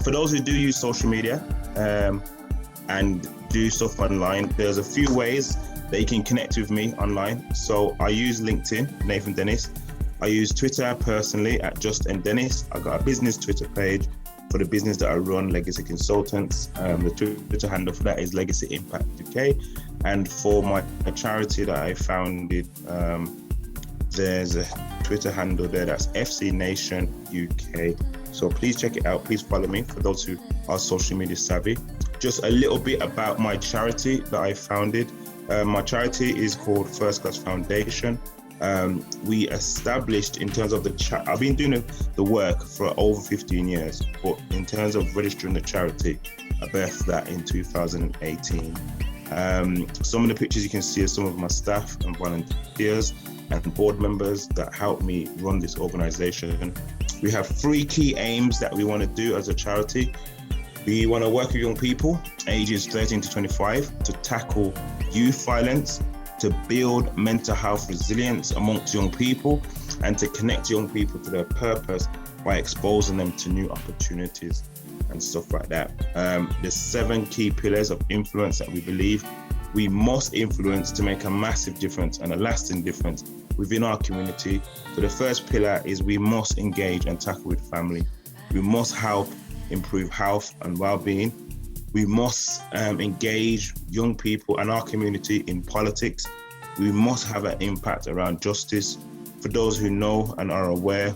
For those who do use social media and do stuff online, there's a few ways that you can connect with me online. So I use LinkedIn, Nathan Dennis. I use Twitter personally at Just N Dennis. I got a business Twitter page for the business that I run, Legacy Consultants. The Twitter handle for that is Legacy Impact UK. And for my charity that I founded, there's a Twitter handle there that's FC Nation UK. So please check it out. Please follow me for those who are social media savvy. Just a little bit about my charity that I founded. My charity is called First Class Foundation. We established in terms of I've been doing the work for over 15 years, but in terms of registering the charity, I birthed that in 2018. Some of the pictures you can see are some of my staff and volunteers and board members that help me run this organization. We have 3 key aims that we want to do as a charity. We want to work with young people, ages 13 to 25, to tackle youth violence, to build mental health resilience amongst young people, and to connect young people to their purpose by exposing them to new opportunities and stuff like that. There's 7 key pillars of influence that we believe we must influence to make a massive difference and a lasting difference within our community. So the first pillar is we must engage and tackle with family. We must help improve health and well-being. We must engage young people and our community in politics. We must have an impact around justice. For those who know and are aware,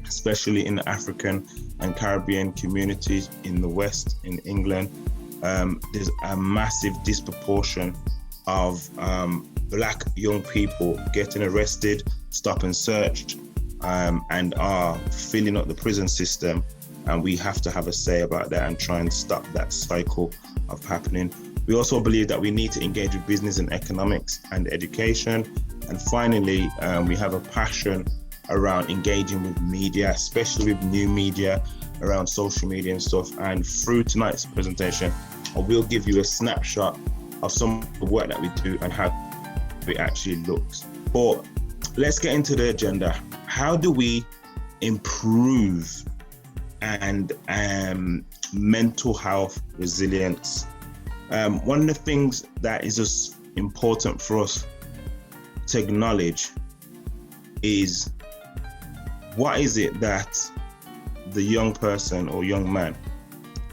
especially in the African and Caribbean communities in the West, in England, there's a massive disproportion of Black young people getting arrested, stop and searched, and are filling up the prison system. And we have to have a say about that and try and stop that cycle of happening. We also believe that we need to engage with business and economics and education. And finally, we have a passion around engaging with media, especially with new media around social media and stuff. And through tonight's presentation, I will give you a snapshot of some of the work that we do and how it actually looks. But let's get into the agenda. How do we improve and mental health resilience? One of the things that is just important for us to acknowledge is, what is it that the young person or young man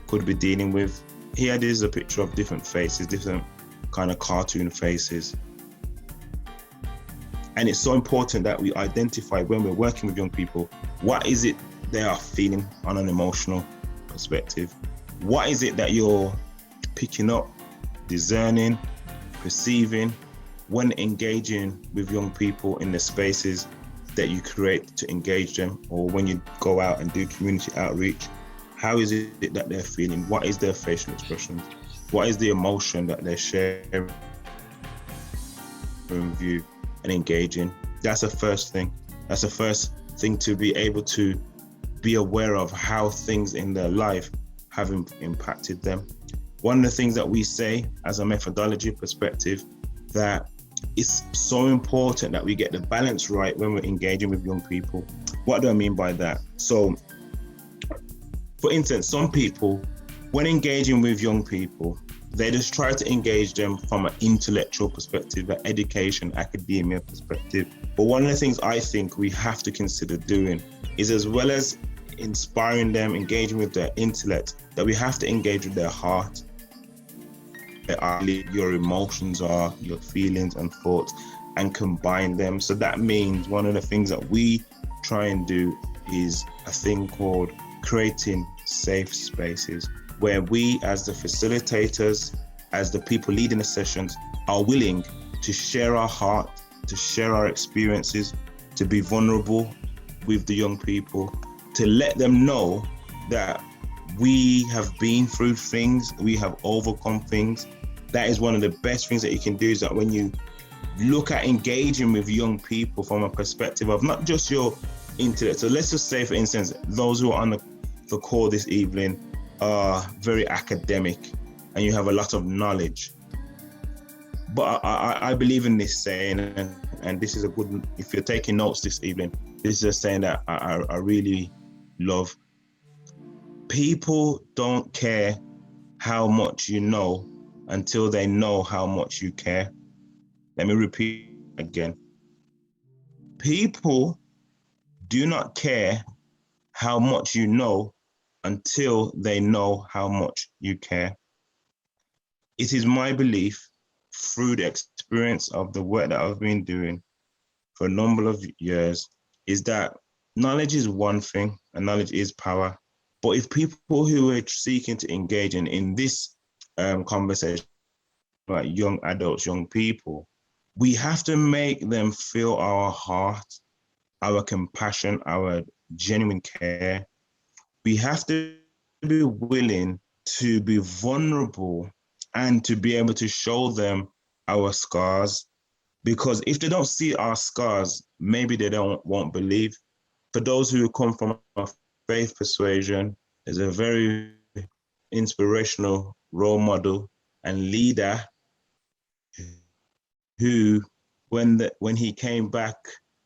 could be dealing with? Here is a picture of different faces, different kind of cartoon faces. And it's so important that we identify when we're working with young people, what is it they are feeling on an emotional perspective? What is it that you're picking up, discerning, perceiving when engaging with young people in the spaces that you create to engage them, or when you go out and do community outreach? How is it that they're feeling? What is their facial expression? What is the emotion that they're sharing with you and engaging? That's the first thing. That's the first thing, to be able to be aware of how things in their life have impacted them. One of the things that we say as a methodology perspective, that it's so important that we get the balance right when we're engaging with young people. What do I mean by that? So, for instance, some people, when engaging with young people, they just try to engage them from an intellectual perspective, an education, academia perspective. But one of the things I think we have to consider doing is, as well as inspiring them, engaging with their intellect, that we have to engage with their heart. your emotions are, your feelings and thoughts, and combine them. So that means one of the things that we try and do is a thing called creating safe spaces, where we as the facilitators, as the people leading the sessions, are willing to share our heart, to share our experiences, to be vulnerable with the young people, to let them know that we have been through things, we have overcome things. That is one of the best things that you can do, is that when you look at engaging with young people from a perspective of not just your intellect. So let's just say, for instance, those who are on the call this evening are very academic and you have a lot of knowledge. But I believe in this saying, and this is a good, if you're taking notes this evening, this is a saying that I really love. People don't care how much you know until they know how much you care. Let me repeat again. People do not care how much you know until they know how much you care. It is my belief, through the experience of the work that I've been doing for a number of years, is that knowledge is one thing and knowledge is power. But if people who are seeking to engage in this conversation, like young adults, young people, we have to make them feel our heart, our compassion, our genuine care. We have to be willing to be vulnerable and to be able to show them our scars. Because if they don't see our scars, maybe they won't believe. For those who come from a faith persuasion, there's a very inspirational role model and leader who, when he came back,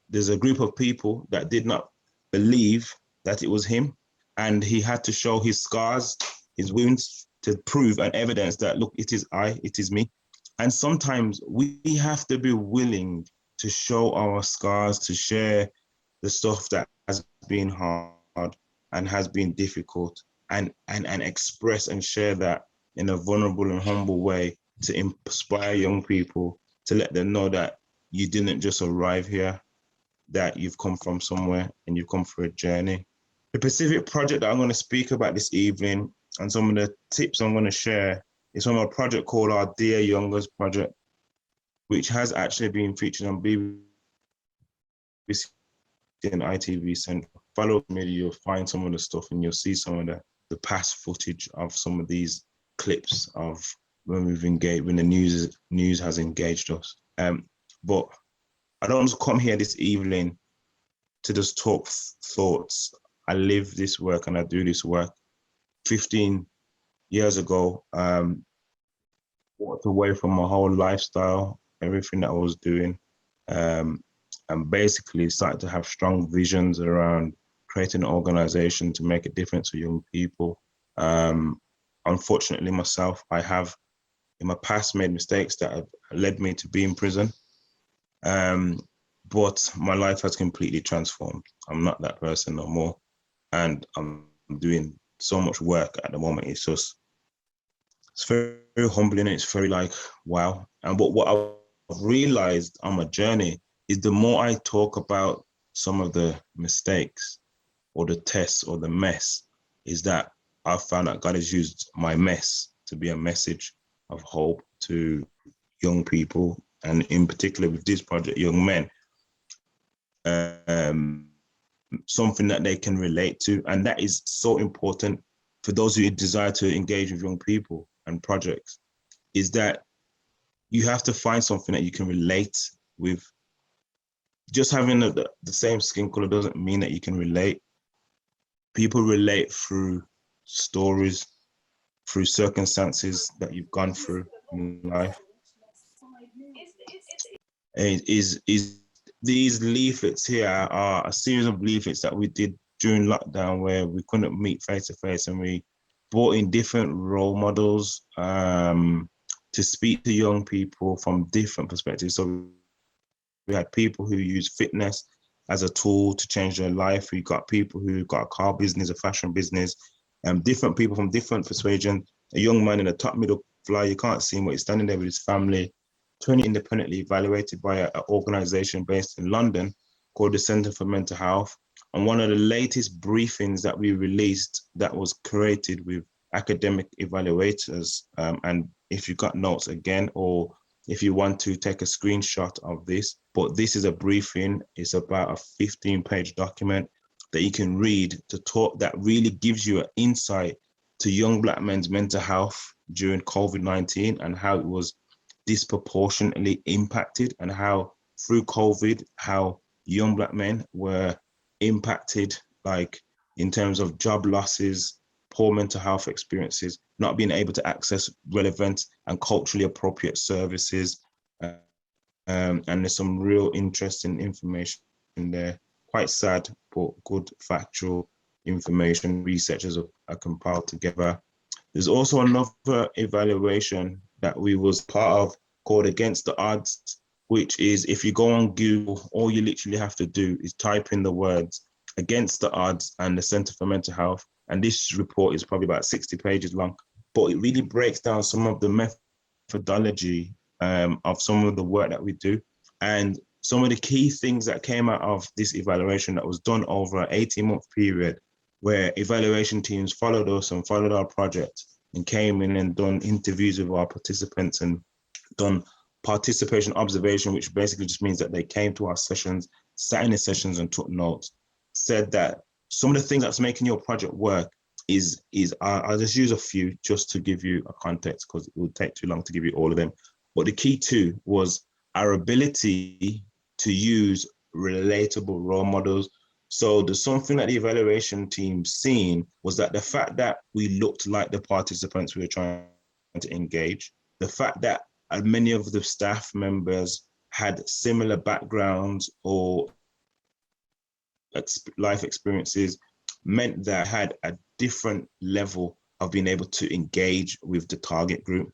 there's a group of people that did not believe that it was him, and he had to show his scars, his wounds, to prove and evidence that, look, it is I, it is me. And sometimes we have to be willing to show our scars, to share the stuff that has been hard and has been difficult, and express and share that in a vulnerable and humble way, to inspire young people, to let them know that you didn't just arrive here, that you've come from somewhere and you've come for a journey. The Pacific project that I'm going to speak about this evening, and some of the tips I'm going to share, is from a project called our Dear Youngers project, which has actually been featured on BBC and ITV Central. Follow me, you'll find some of the stuff and you'll see some of the past footage of some of these clips of when we've engaged, when the news has engaged us. But I don't just come here this evening to just talk thoughts. I live this work and I do this work. 15 years ago, walked away from my whole lifestyle, everything that I was doing, and basically started to have strong visions around creating an organization to make a difference for young people. Unfortunately, myself, I have in my past made mistakes that have led me to be in prison. But my life has completely transformed. I'm not that person no more. And I'm doing so much work at the moment. It's very, very humbling. It's very like, wow. And what I've realized on my journey is the more I talk about some of the mistakes or the tests or the mess, is that I've found that God has used my mess to be a message of hope to young people, and in particular with this project, young men, something that they can relate to. And that is so important for those who desire to engage with young people and projects, is that you have to find something that you can relate with. Just having the same skin color doesn't mean that you can relate. People relate through stories, through circumstances that you've gone through in life. Is these leaflets here are a series of leaflets that we did during lockdown, where we couldn't meet face to face, and we brought in different role models to speak to young people from different perspectives. So we had people who use fitness as a tool to change their life. We got people who got a car business, a fashion business, different people from different persuasions. A young man in the top middle fly. You can't see him, but he's standing there with his family, 20 independently evaluated by an organization based in London called the Center for Mental Health. And one of the latest briefings that we released that was created with academic evaluators. And if you got notes again, or if you want to take a screenshot of this, but this is a briefing. It's about a 15-page document that you can read to talk, that really gives you an insight to young Black men's mental health during COVID-19 and how it was disproportionately impacted, and how through COVID, how young Black men were impacted, like in terms of job losses, poor mental health experiences, not being able to access relevant and culturally appropriate services. And there's some real interesting information in there. Quite sad, but good factual information researchers are compiled together. There's also another evaluation that we was part of called Against the Odds, which is, if you go on Google, all you literally have to do is type in the words Against the Odds and the Center for Mental Health. And this report is probably about 60 pages long, but it really breaks down some of the methodology of some of the work that we do. And some of the key things that came out of this evaluation that was done over an 18-month period, where evaluation teams followed us and followed our project and came in and done interviews with our participants and done participation observation, which basically just means that they came to our sessions, sat in the sessions and took notes, said that some of the things that's making your project work is I'll just use a few just to give you a context, because it would take too long to give you all of them. But the key two was our ability to use relatable role models. So there's something that the evaluation team seen was that the fact that we looked like the participants we were trying to engage, the fact that many of the staff members had similar backgrounds or life experiences, meant that I had a different level of being able to engage with the target group.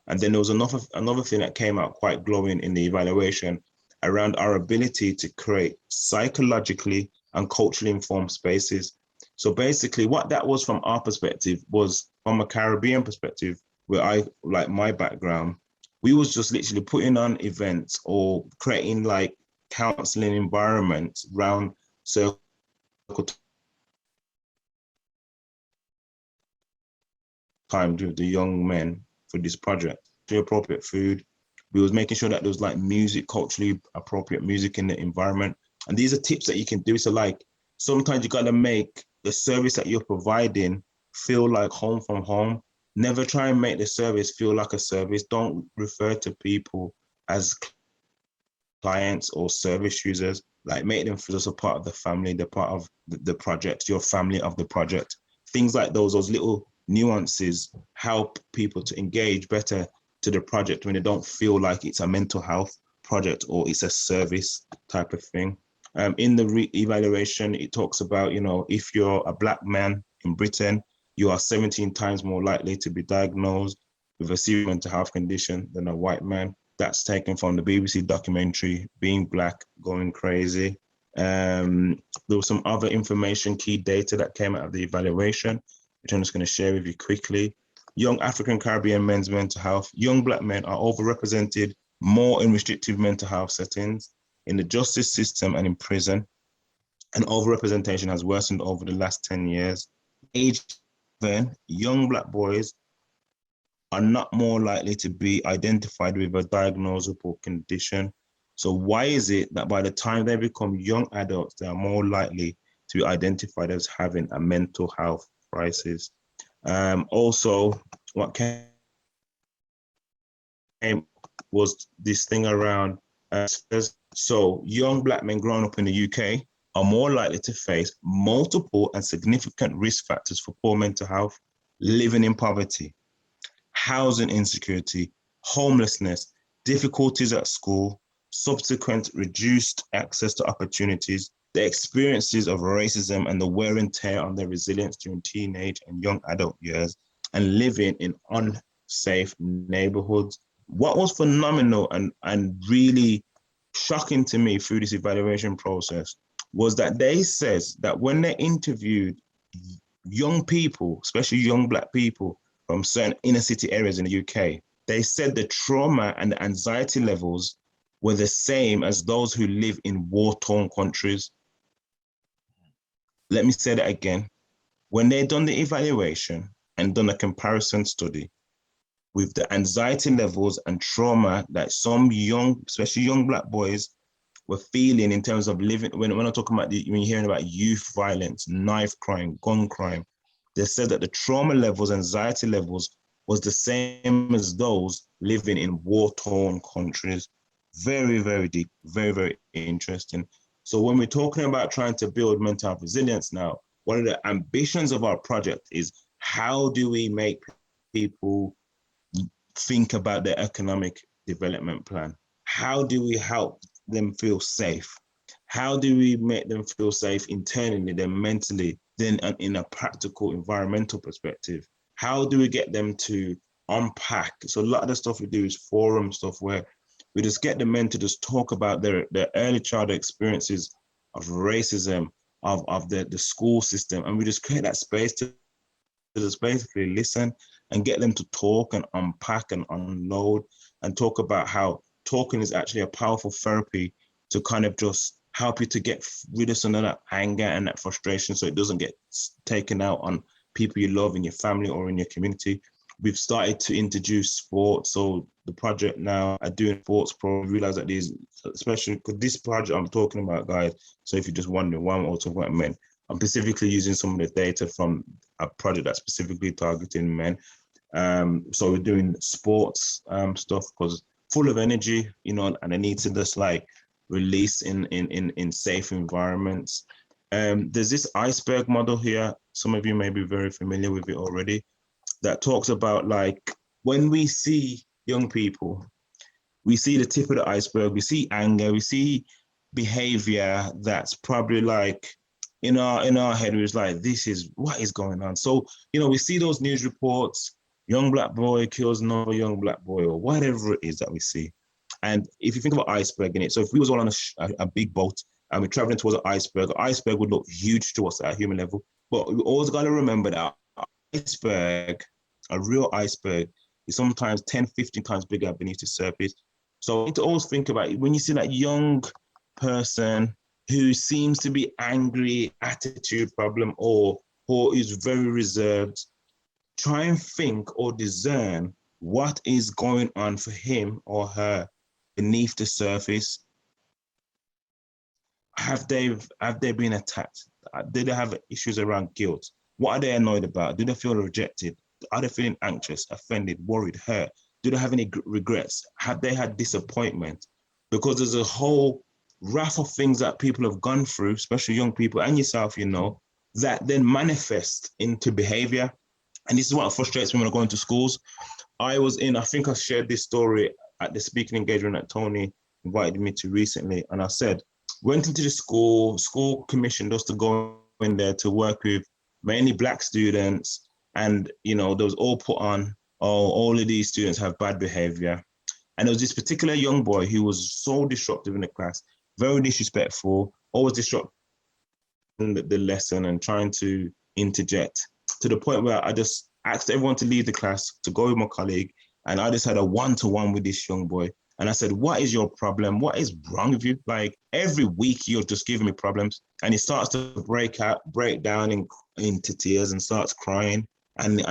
And then there was another thing that came out quite glowing in the evaluation around our ability to create psychologically and culturally informed spaces. So basically what that was from our perspective was, from a Caribbean perspective, where I, like my background, we was just literally putting on events or creating like counseling environments around circle time with the young men for this project. The appropriate food. We was making sure that there was like music, culturally appropriate music in the environment. And these are tips that you can do. So like, sometimes you gotta make the service that you're providing feel like home from home. Never try and make the service feel like a service. Don't refer to people as clients or service users. Like, make them feel as a part of the family, they're part of the project, your family of the project. Things like those little nuances help people to engage better to the project when they don't feel like it's a mental health project or it's a service type of thing. In the evaluation, it talks about, you know, if you're a Black man in Britain, you are 17 times more likely to be diagnosed with a serious mental health condition than a white man. That's taken from the BBC documentary, Being Black, Going Crazy. There was some other information, key data that came out of the evaluation, which I'm just going to share with you quickly. Young African Caribbean men's mental health. Young Black men are overrepresented more in restrictive mental health settings, in the justice system and in prison. And overrepresentation has worsened over the last 10 years. Age 7, young Black boys are not more likely to be identified with a diagnosable condition. So why is it that by the time they become young adults, they are more likely to be identified as having a mental health crisis? Also, what came was this thing around, so young Black men growing up in the UK are more likely to face multiple and significant risk factors for poor mental health, living in poverty, housing insecurity, homelessness, difficulties at school, subsequent reduced access to opportunities, the experiences of racism and the wear and tear on their resilience during teenage and young adult years, and living in unsafe neighborhoods. What was phenomenal and really shocking to me through this evaluation process was that they says that when they interviewed young people, especially young Black people, from certain inner city areas in the UK. They said the trauma and the anxiety levels were the same as those who live in war-torn countries. Let me say that again. When they done the evaluation and done a comparison study with the anxiety levels and trauma that some young, especially young Black boys, were feeling in terms of living, when I'm talking about when you're hearing about youth violence, knife crime, gun crime, they said that the trauma levels, anxiety levels was the same as those living in war-torn countries. Very, very deep, very, very interesting. So when we're talking about trying to build mental health resilience now, one of the ambitions of our project is how do we make people think about their economic development plan? How do we help them feel safe? How do we make them feel safe internally, then mentally, then in a practical environmental perspective? How do we get them to unpack? So a lot of the stuff we do is forum stuff where we just get the men to just talk about their early childhood experiences of racism, of the school system, and we just create that space to just basically listen and get them to talk and unpack and unload and talk about how talking is actually a powerful therapy to kind of just help you to get rid of some of that anger and that frustration so it doesn't get taken out on people you love in your family or in your community. We've started to introduce sports. So the project now are doing sports pro, realize that these, especially because this project I'm talking about, guys, so if you're just wondering why I'm also talking about men, I'm specifically using some of the data from a project that's specifically targeting men. So we're doing sports stuff because full of energy, you know, and they need to just like release in safe environments. There's this iceberg model here. Some of you may be very familiar with it already, that talks about like when we see young people, we see the tip of the iceberg, we see anger, we see behavior that's probably like in our head, it's like, this is what is going on. So, you know, we see those news reports, young Black boy kills another young Black boy, or whatever it is that we see. And if you think about iceberg in it, so if we was all on a big boat and we're traveling towards an iceberg would look huge to us at a human level. But we always got to remember that iceberg, a real iceberg, is sometimes 10, 15 times bigger beneath the surface. So you need to always think about it. When you see that young person who seems to be angry, attitude problem, or is very reserved, try and think or discern what is going on for him or her beneath the surface. Have they been attacked? Do they have issues around guilt? What are they annoyed about? Do they feel rejected? Are they feeling anxious, offended, worried, hurt? Do they have any regrets? Have they had disappointment? Because there's a whole raft of things that people have gone through, especially young people and yourself, you know, that then manifest into behavior. And this is what frustrates me when I go into schools. I think I shared this story at the speaking engagement that Tony invited me to recently. And I said, went into the school commissioned us to go in there to work with mainly Black students. And, you know, there was all put on, all of these students have bad behavior. And there was this particular young boy who was so disruptive in the class, very disrespectful, always disrupting the lesson and trying to interject, to the point where I just asked everyone to leave the class to go with my colleague. And I just had a one-to-one with this young boy. And I said, what is your problem? What is wrong with you? Like every week you're just giving me problems. And he starts to break down into tears and starts crying. And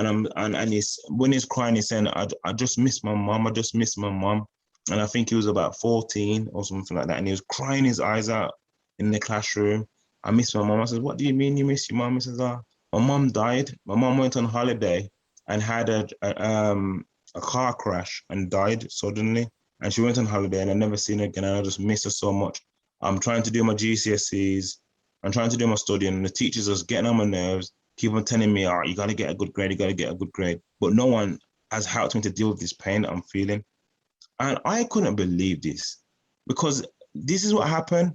when he's crying, he's saying, I just miss my mom. I just miss my mom. And I think he was about 14 or something like that. And he was crying his eyes out in the classroom. I miss my mom. I said, what do you mean you miss your mom? He says, my mom died. My mom went on holiday and had a car crash and died suddenly. And she went on holiday and I never seen her again. And I just miss her so much. I'm trying to do my GCSEs. I'm trying to do my studying. And the teachers are getting on my nerves, keep on telling me, you got to get a good grade. You got to get a good grade. But no one has helped me to deal with this pain that I'm feeling. And I couldn't believe this, because this is what happened.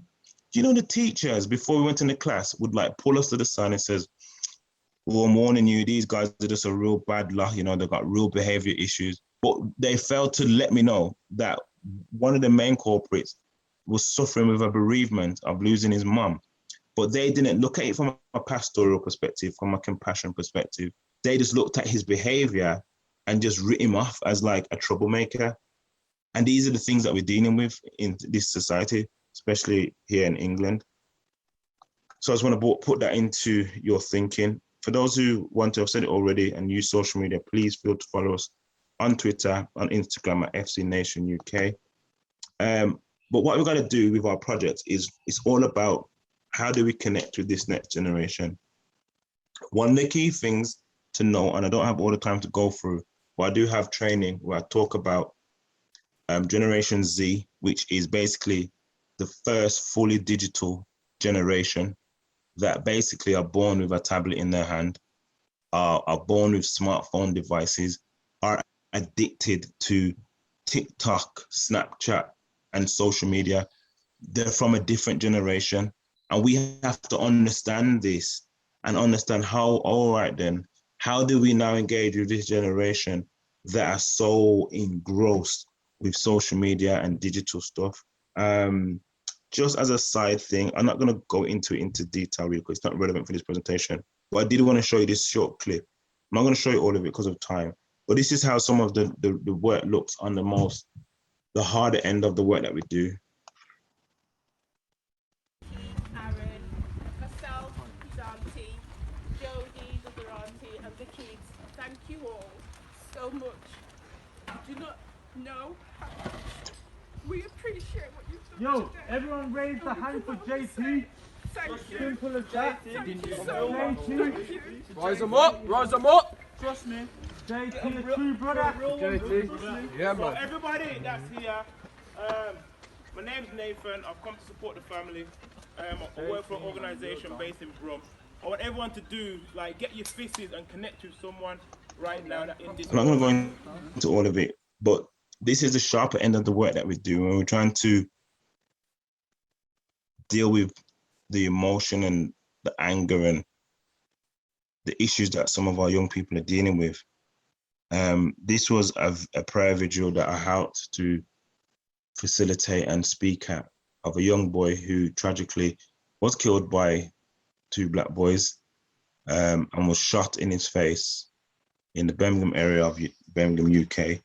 You know, the teachers, before we went in the class, would like pull us to the side and says, well, I'm warning you, these guys are just a real bad luck. You know, they've got real behavior issues. But they failed to let me know that one of the main culprits was suffering with a bereavement of losing his mum. But they didn't look at it from a pastoral perspective, from a compassion perspective. They just looked at his behavior and just writ him off as like a troublemaker. And these are the things that we're dealing with in this society, especially here in England. So I just want to put that into your thinking. For those who want to have said it already and use social media, please feel to follow us on Twitter, on Instagram at FC Nation UK. But what we're going to do with our project is it's all about how do we connect with this next generation. One of the key things to know, and I don't have all the time to go through, but I do have training where I talk about Generation Z, which is basically the first fully digital generation that basically are born with a tablet in their hand, are born with smartphone devices, are addicted to TikTok, Snapchat, and social media. They're from a different generation. And we have to understand this and understand how, all right then, how do we now engage with this generation that are so engrossed with social media and digital stuff? Just as a side thing, I'm not going to go into detail really because it's not relevant for this presentation, but I did want to show you this short clip. I'm not going to show you all of it because of time, but this is how some of the work looks on the harder end of the work that we do. Aaron, myself, his auntie, Jodie, the other auntie, and the kids, thank you all so much. You do not know how much we appreciate what you've done today. Everyone raise the hand for JT. Thank you. Simple as that. Thank you so much. Thank you. Rise them up, rise them up. Trust me. JT, a true brother. JT. Yeah, So man. everybody that's here, my name's Nathan. I've come to support the family. I work for an organisation based in Brum. I want everyone to do, like, get your fists and connect with someone right now that in this. I'm not going to go into all of it, but this is the sharper end of the work that we do when we're trying to deal with the emotion and the anger and the issues that some of our young people are dealing with. This was a prayer vigil that I helped to facilitate and speak at of a young boy who tragically was killed by two black boys and was shot in his face in the Birmingham area of Birmingham, UK,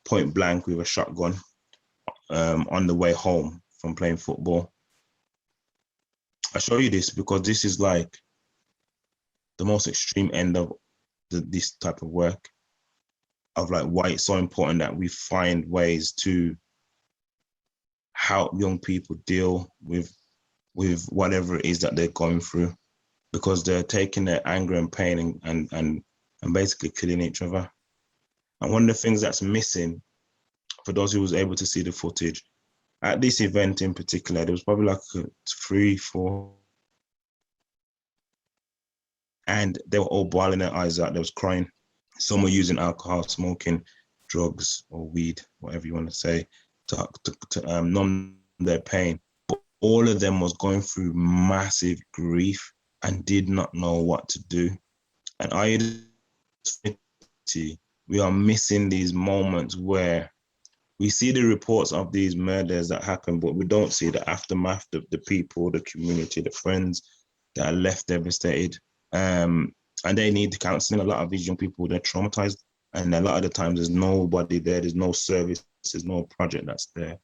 point blank with a shotgun on the way home from playing football. I show you this because this is like the most extreme end of this type of work, of like why it's so important that we find ways to help young people deal with whatever it is that they're going through, because they're taking their anger and pain and basically killing each other. And one of the things that's missing, for those who was able to see the footage, at this event in particular, there was probably like 3, 4, and they were all bawling their eyes out. They was crying. Some were using alcohol, smoking, drugs, or weed, whatever you want to say, to numb their pain. But all of them was going through massive grief and did not know what to do. And we are missing these moments where we see the reports of these murders that happen, but we don't see the aftermath, the people, the community, the friends that are left devastated. And they need counseling. A lot of these young people, they're traumatized. And a lot of the times there's nobody there, there's no service, there's no project that's there.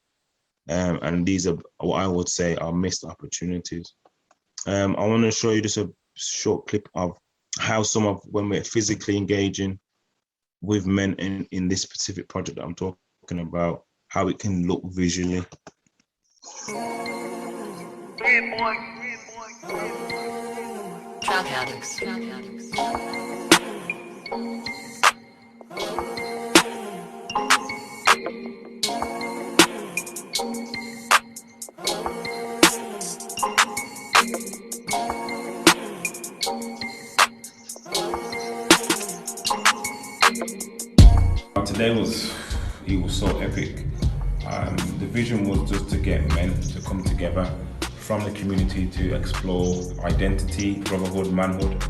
And these are what I would say are missed opportunities. I want to show you just a short clip of how when we're physically engaging with men in this specific project that I'm talking about, how it can look visually. Drug addicts. Today was so epic. The vision was just to get men to come together from the community to explore identity, brotherhood, manhood.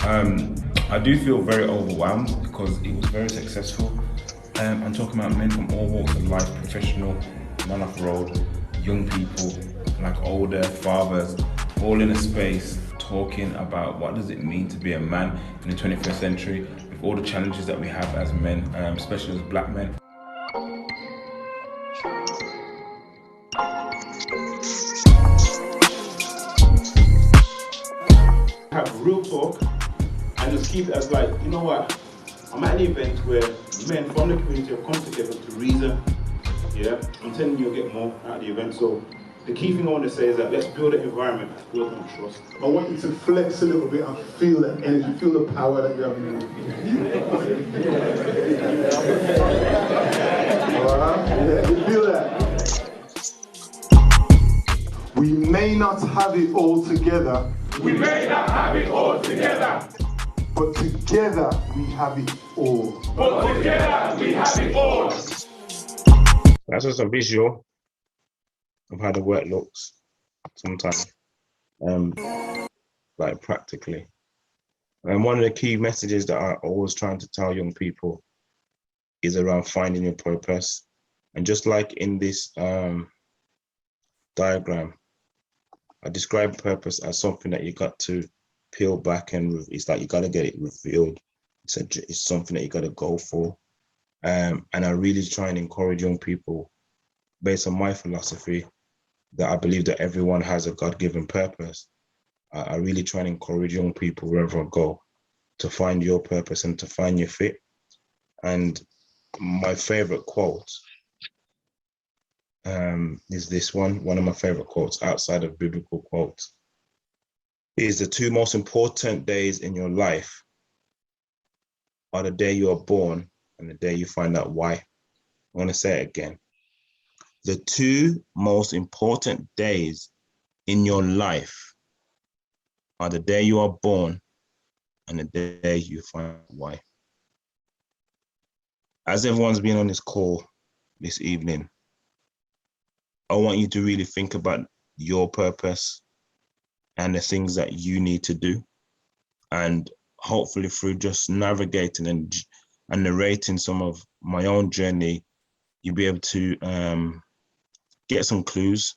I do feel very overwhelmed because it was very successful. I'm talking about men from all walks of life, professional, man off road, young people, like older fathers, all in a space talking about what does it mean to be a man in the 21st century, with all the challenges that we have as men, especially as black men. Have real talk and just keep it as like, you know what, I'm at an event where men from the community have come together to reason. Yeah, I'm telling you, you'll get more out of the event. So the key thing I want to say is that let's build an environment that's built on trust. I want you to flex a little bit and feel that energy, feel the power that you have. Yeah, you feel that? We may not have it all together. We may not have it all together, But together we have it all. but together we have it all. That's just a visual of how the work looks sometimes, like practically. And one of the key messages that I always trying to tell young people is around finding your purpose. And just like in this diagram, I describe purpose as something that you got to peel back, and it's like you got to get it revealed. It's something that you got to go for. And I really try and encourage young people, based on my philosophy, that I believe that everyone has a God-given purpose. I really try and encourage young people wherever I go to find your purpose and to find your fit. And my favorite quote is this one of my favorite quotes outside of biblical quotes, is the two most important days in your life are the day you are born and the day you find out why. I want to say it again. The two most important days in your life are the day you are born and the day you find out why. As everyone's been on this call this evening, I want you to really think about your purpose and the things that you need to do. And hopefully through just navigating and narrating some of my own journey, you'll be able to get some clues.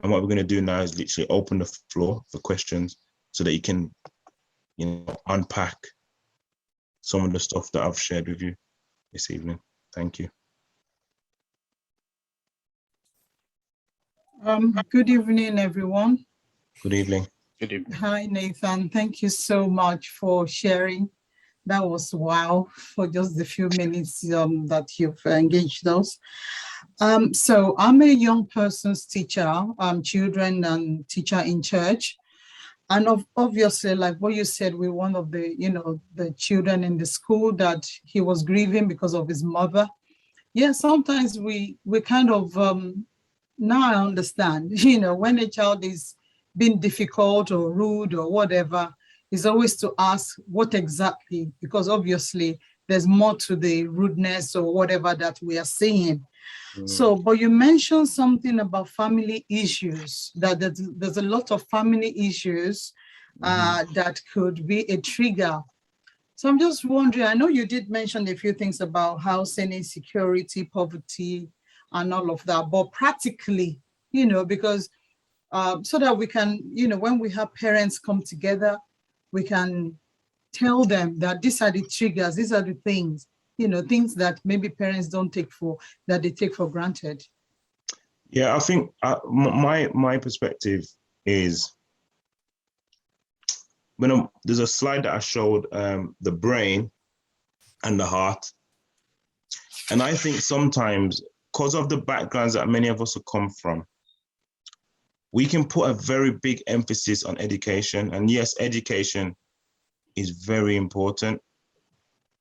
And what we're going to do now is literally open the floor for questions so that you can, unpack some of the stuff that I've shared with you this evening. Thank you. Good evening, everyone. Good evening. Good evening. Hi, Nathan. Thank you so much for sharing. That was wow for just the few minutes that you've engaged us. So I'm a young person's teacher, children and teacher in church. And obviously, like what you said, we're one of the, the children in the school that he was grieving because of his mother. Yeah, sometimes we kind of, now I understand, when a child is being difficult or rude or whatever, is always to ask what exactly, because obviously there's more to the rudeness or whatever that we are seeing. So, but you mentioned something about family issues, that there's a lot of family issues that could be a trigger. So I'm just wondering, I know you did mention a few things about housing insecurity, poverty, and all of that, but practically, because so that we can, when we have parents come together, we can tell them that these are the triggers, these are the things, things that maybe parents don't take that they take for granted. Yeah, I think my perspective is, there's a slide that I showed, the brain and the heart. And I think sometimes, because of the backgrounds that many of us have come from, we can put a very big emphasis on education. And yes, education is very important,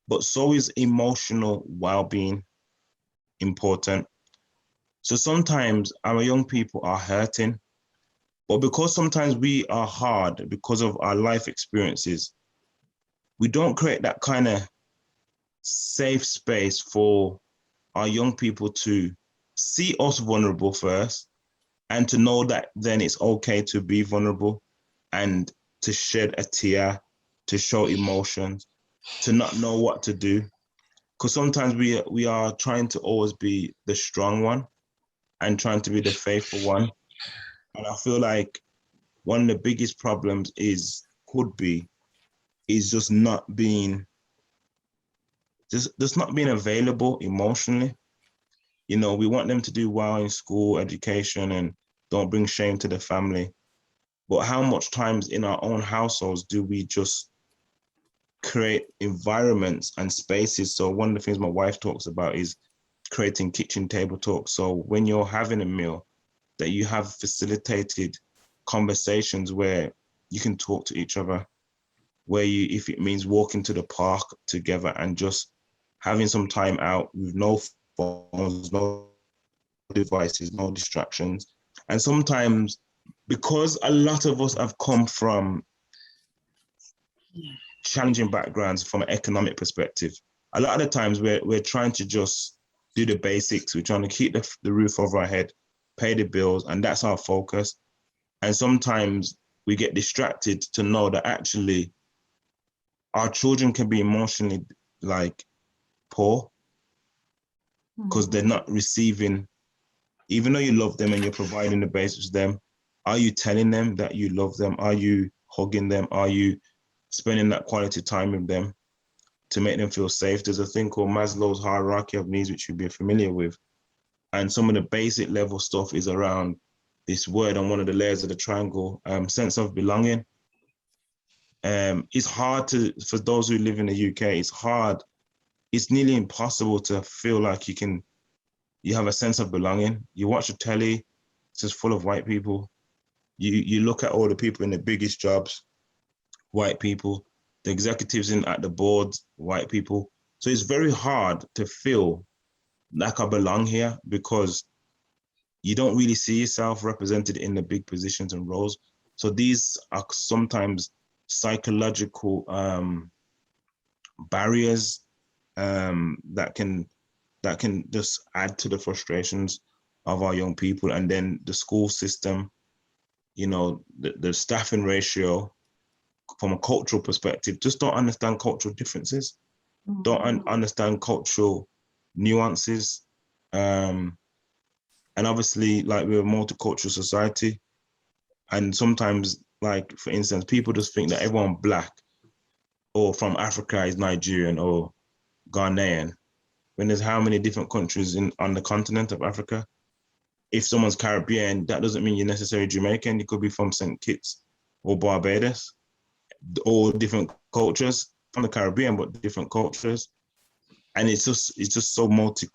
but so is emotional well-being important. So sometimes our young people are hurting, but because sometimes we are hard because of our life experiences, we don't create that kind of safe space for our young people to see us vulnerable first, and to know that then it's okay to be vulnerable and to shed a tear, to show emotions, to not know what to do. Because sometimes we are trying to always be the strong one and trying to be the faithful one. And I feel like one of the biggest problems is just not being just not being available emotionally. You know, we want them to do well in school, education, and don't bring shame to the family. But how much times in our own households do we just create environments and spaces? So one of the things my wife talks about is creating kitchen table talks. So when you're having a meal, that you have facilitated conversations where you can talk to each other, where you, if it means walking to the park together and just having some time out with no phones, no devices, no distractions. And sometimes, because a lot of us have come from challenging backgrounds from an economic perspective, a lot of the times we're trying to just do the basics. We're trying to keep the roof over our head, pay the bills, and that's our focus. And sometimes we get distracted to know that actually our children can be emotionally like poor because they're not receiving, even though you love them and you're providing the basics to them, are you telling them that you love them? Are you hugging them? Are you spending that quality time with them to make them feel safe? There's a thing called Maslow's hierarchy of needs, which you'll be familiar with. And some of the basic level stuff is around this word on one of the layers of the triangle, sense of belonging. It's hard for those who live in the UK, it's hard. It's nearly impossible to feel like you have a sense of belonging. You watch the telly, it's just full of white people. You look at all the people in the biggest jobs, white people, the executives at the boards, white people. So it's very hard to feel like I belong here because you don't really see yourself represented in the big positions and roles. So these are sometimes psychological barriers that can just add to the frustrations of our young people. And then the school system, you know, the staffing ratio from a cultural perspective, just don't understand cultural differences, don't understand cultural nuances. And obviously, like, we're a multicultural society. And sometimes, like, for instance, people just think that everyone Black or from Africa is Nigerian or Ghanaian, when there's how many different countries on the continent of Africa. If someone's Caribbean, that doesn't mean you're necessarily Jamaican. You could be from St. Kitts or Barbados, all different cultures from the Caribbean, but different cultures. And it's just so multi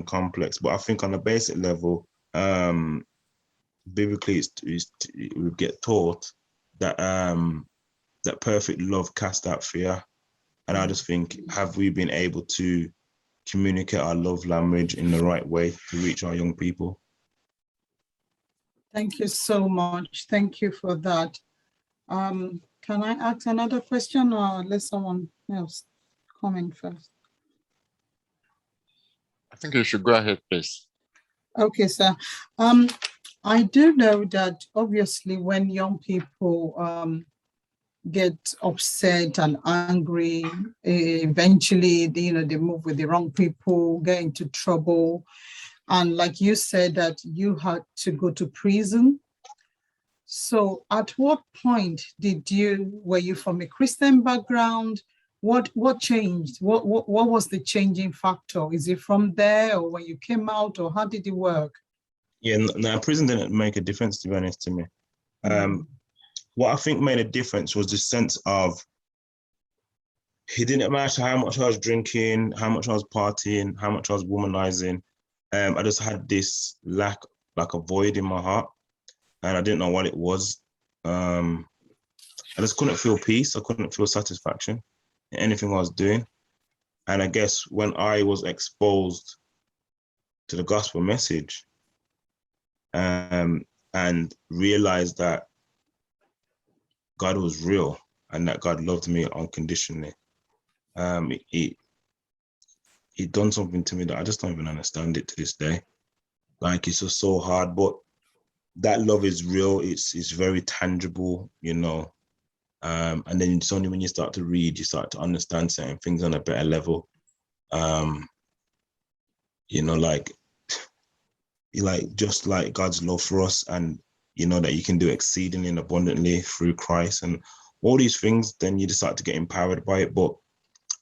complex. But I think on a basic level, biblically, we get taught that that perfect love casts out fear. And I just think, have we been able to communicate our love language in the right way to reach our young people? Thank you so much. Thank you for that. Can I ask another question, or let someone else come in first? I think you should go ahead, please. Okay, sir. I do know that obviously when young people get upset and angry, eventually they move with the wrong people, get into trouble. And like you said, that you had to go to prison. So at what point were you from a Christian background? What changed? What was the changing factor? Is it from there, or when you came out, or how did it work? Yeah, no, prison didn't make a difference, to be honest, to me. What I think made a difference was the sense of, it didn't matter how much I was drinking, how much I was partying, how much I was womanizing. I just had this lack, like a void in my heart, and I didn't know what it was. I just couldn't feel peace. I couldn't feel satisfaction in anything I was doing. And I guess when I was exposed to the gospel message, and realized that God was real and that God loved me unconditionally, it done something to me that I just don't even understand it to this day. Like, it's just so hard, but that love is real. It's very tangible, you know. And then it's only when you start to read, you start to understand certain things on a better level. You know, like just like God's love for us, and you know that you can do exceedingly and abundantly through Christ and all these things, then you just start to get empowered by it. But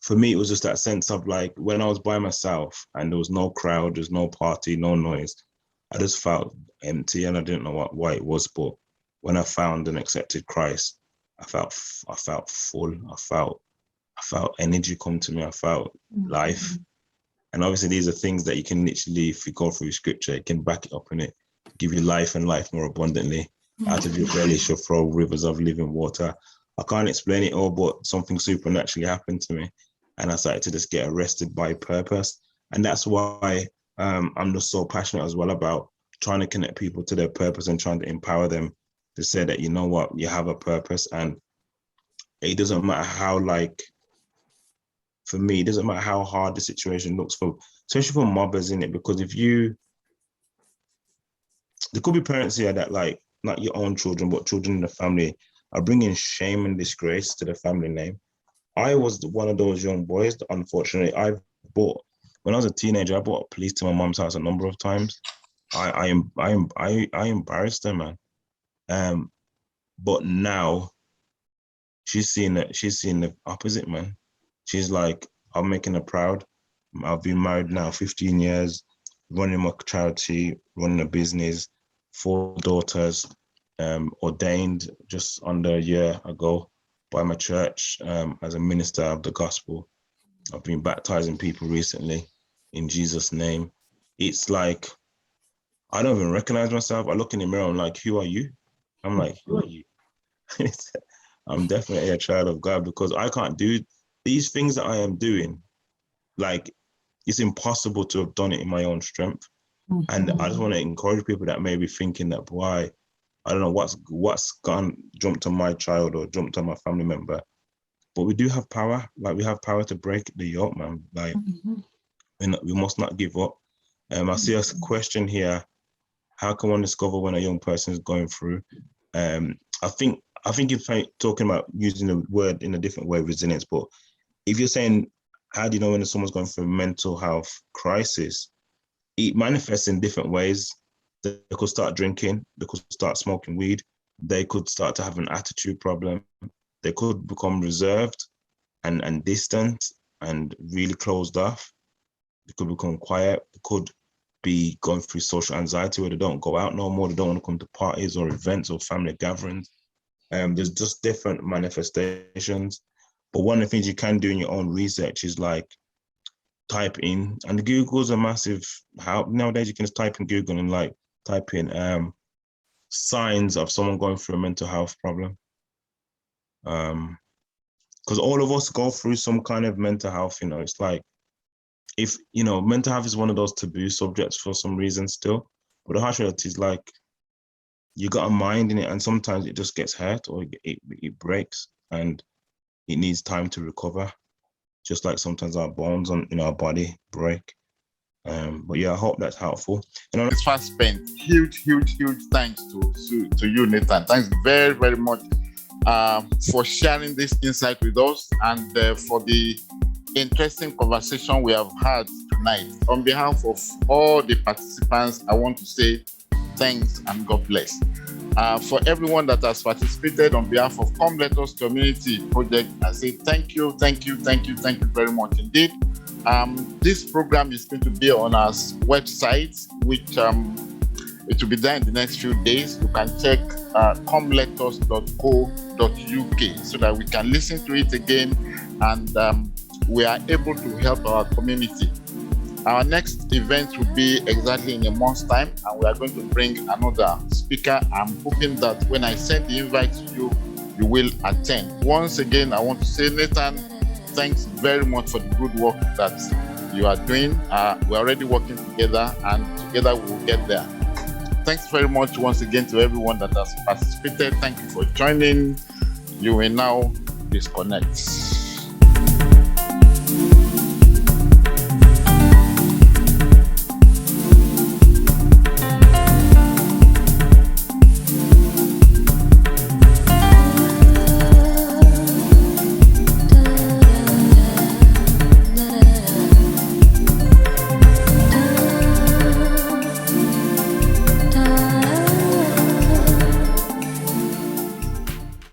for me, it was just that sense of like when I was by myself and there was no crowd, there's no party, no noise, I just felt empty and I didn't know why it was. But when I found and accepted Christ, I felt full. I felt energy come to me. I felt life. And obviously these are things that you can literally, if you go through scripture, it can back it up in it, give you life and life more abundantly. Out of your belly shall flow rivers of living water. I can't explain it all, but something supernaturally happened to me. And I started to just get arrested by purpose. And that's why I'm just so passionate as well about trying to connect people to their purpose and trying to empower them to say that, you know what, you have a purpose. And it doesn't matter how, like, for me, it doesn't matter how hard the situation looks for, especially for mothers, in it, because there could be parents here that, like, not your own children, but children in the family are bringing shame and disgrace to the family name. I was one of those young boys that, unfortunately, when I was a teenager, I brought police to my mom's house a number of times. I embarrassed her, man. But now she's seen the opposite, man. She's like, I'm making her proud. I've been married now 15 years, running my charity, running a business, 4 daughters, ordained just under a year ago by my church as a minister of the gospel. I've been baptizing people recently in Jesus' name. It's like, I don't even recognize myself. I look in the mirror, I'm like, who are you? I'm like, who are you? I'm definitely a child of God, because I can't do these things that I am doing. Like, it's impossible to have done it in my own strength. And I just want to encourage people that may be thinking that, why, I don't know what's gone, jumped on my child or jumped on my family member. But we do have power. Like, we have power to break the yoke, man. Like, we must not give up. I see a question here. How can one discover when a young person is going through? I think if I'm talking about using the word in a different way, resilience, but if you're saying, how do you know when someone's going through a mental health crisis? It manifests in different ways. They could start drinking, they could start smoking weed, they could start to have an attitude problem, they could become reserved and distant and really closed off. They could become quiet, they could be going through social anxiety where they don't go out no more, they don't want to come to parties or events or family gatherings. There's just different manifestations. But one of the things you can do in your own research is like type in, and Google's a massive help. Nowadays you can just type in Google and like type in signs of someone going through a mental health problem. Because all of us go through some kind of mental health, you know, it's like, if, you know, mental health is one of those taboo subjects for some reason still, but the harsh reality is like, you got a mind in it and sometimes it just gets hurt or it breaks and it needs time to recover. Just like sometimes our bones in our body break. But yeah, I hope that's helpful. And it's fast spent. Huge thanks to you, Nathan. Thanks very, very much for sharing this insight with us and for the interesting conversation we have had tonight. On behalf of all the participants, I want to say thanks and God bless. For everyone that has participated on behalf of Come Let Us Community Project, I say thank you very much indeed. This program is going to be on our website, which it will be there in the next few days. You can check comeletus.co.uk so that we can listen to it again and we are able to help our community. Our next event will be exactly in a month's time, and we are going to bring another speaker. I'm hoping that when I send the invite to you, you will attend. Once again, I want to say, Nathan, thanks very much for the good work that you are doing. We're already working together, and together we will get there. Thanks very much once again to everyone that has participated. Thank you for joining. You will now disconnect.